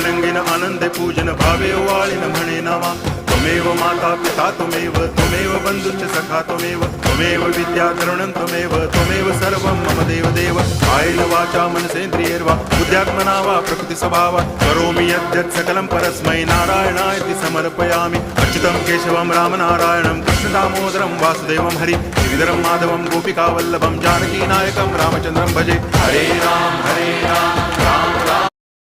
रंगीन आनंदे पूजन भावे वाळीन म्हणे नावा त्वमेव माता पिता त्वमेव बंधुश्च सखा त्वमेव विद्या तरुणं त्वमेव सर्वं मम देव कायेन वाचा मनसेन्द्रियैर्वा बुद्ध्यात्मना वा प्रकृति स्वभावात् करोमि यद्यत् सकलं परस्मै नारायणायति समर्पयामि अच्युतं केशवं रामनारायणं कृष्णदामोदरं वासुदेवं हरि श्रीधरं माधवं गोपिकावल्लभं जानकीनायकं रामचन्द्रं भजे हरे राम राम